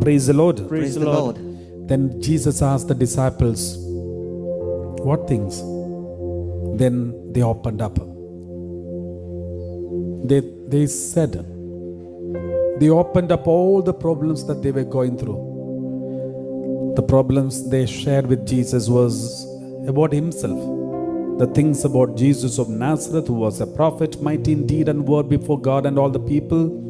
Praise the Lord. Praise the Lord. Then Jesus asked the disciples, what things? Then they opened up. They said, they opened up all the problems that they were going through. The problems they shared with Jesus was about himself. The things about Jesus of Nazareth, who was a prophet, mighty in deed and word before God and all the people.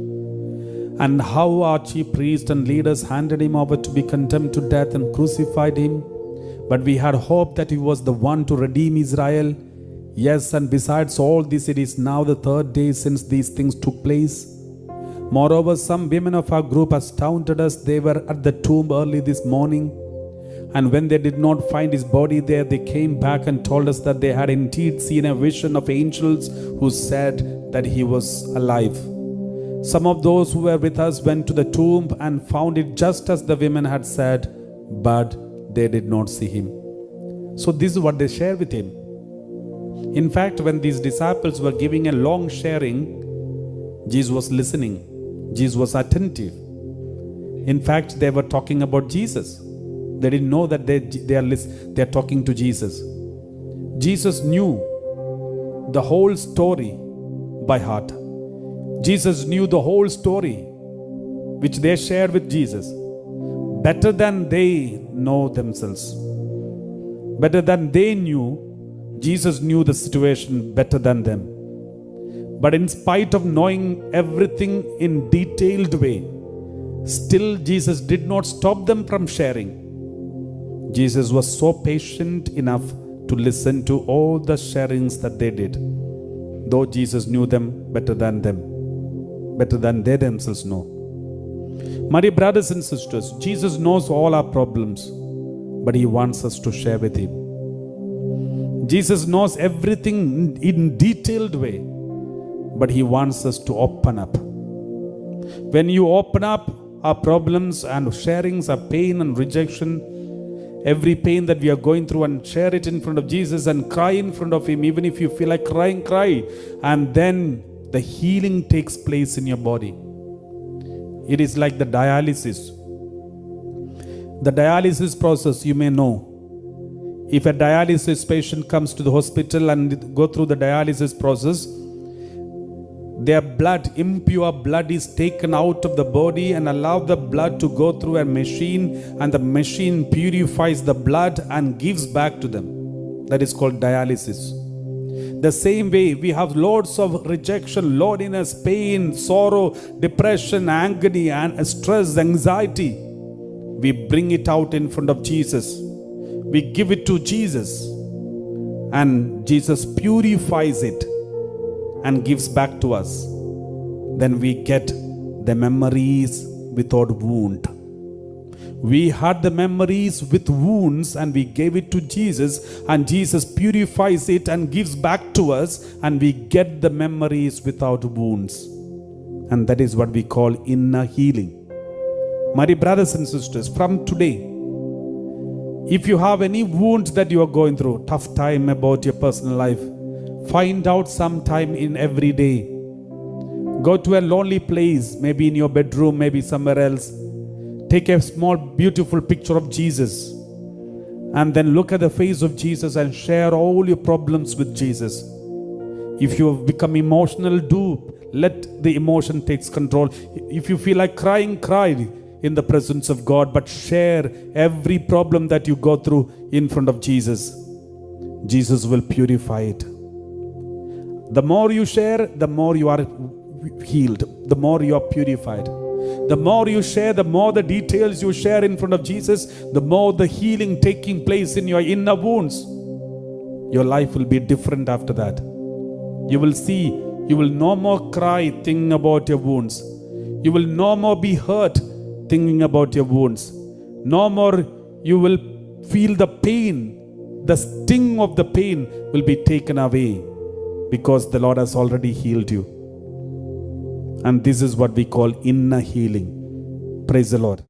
And how our chief priests and leaders handed him over to be condemned to death and crucified him. But we had hope that he was the one to redeem Israel. Yes, and besides all this, it is now the third day since these things took place. Moreover, some women of our group astounded us. They were at the tomb early this morning. And when they did not find his body there, they came back and told us that they had indeed seen a vision of angels who said that he was alive. Some of those who were with us went to the tomb and found it just as the women had said, but they did not see him. So this is what they share with him. In fact, when these disciples were giving a long sharing, Jesus was listening. Jesus was attentive. In fact, they were talking about Jesus. They didn't know that they are talking to Jesus. Jesus knew the whole story by heart. Jesus knew the whole story which they shared with Jesus better than they know themselves. Better than they knew, Jesus knew the situation better than them. But in spite of knowing everything in detailed way, still Jesus did not stop them from sharing. Jesus was so patient enough to listen to all the sharings that they did, though Jesus knew them, better than they themselves know. My dear brothers and sisters, Jesus knows all our problems, but he wants us to share with him. Jesus knows everything in detailed way, but he wants us to open up. When you open up our problems and sharings, our pain and rejection, every pain that we are going through, and share it in front of Jesus and cry in front of him. Even if you feel like crying, cry. And then the healing takes place in your body. It is like the dialysis. The dialysis process, you may know. If a dialysis patient comes to the hospital and go through the dialysis process, their blood, impure blood, is taken out of the body and allow the blood to go through a machine, and the machine purifies the blood and gives back to them. That is called dialysis. The same way, we have loads of rejection, loneliness, pain, sorrow, depression, agony, and stress, anxiety. We bring it out in front of Jesus. We give it to Jesus, and Jesus purifies it and gives back to us. Then we get the memories without wound. We had the memories with wounds and we gave it to Jesus, and Jesus purifies it and gives back to us, and we get the memories without wounds. And that is what we call inner healing. My dear brothers and sisters, from today, if you have any wounds that you are going through, tough time about your personal life, find out some time in every day. Go to a lonely place, maybe in your bedroom, maybe somewhere else. Take a small beautiful picture of Jesus, and then look at the face of Jesus and share all your problems with Jesus. If you have become emotional, let the emotion take control. If you feel like crying, cry in the presence of God, but share every problem that you go through in front of Jesus. Jesus will purify it. The more you share, the more you are healed, the more you are purified. The more you share, the more the details you share in front of Jesus, the more the healing taking place in your inner wounds. Your life will be different after that. You will see, you will no more cry thinking about your wounds. You will no more be hurt thinking about your wounds. No more you will feel the pain. The sting of the pain will be taken away, because the Lord has already healed you. And this is what we call inner healing. Praise the Lord.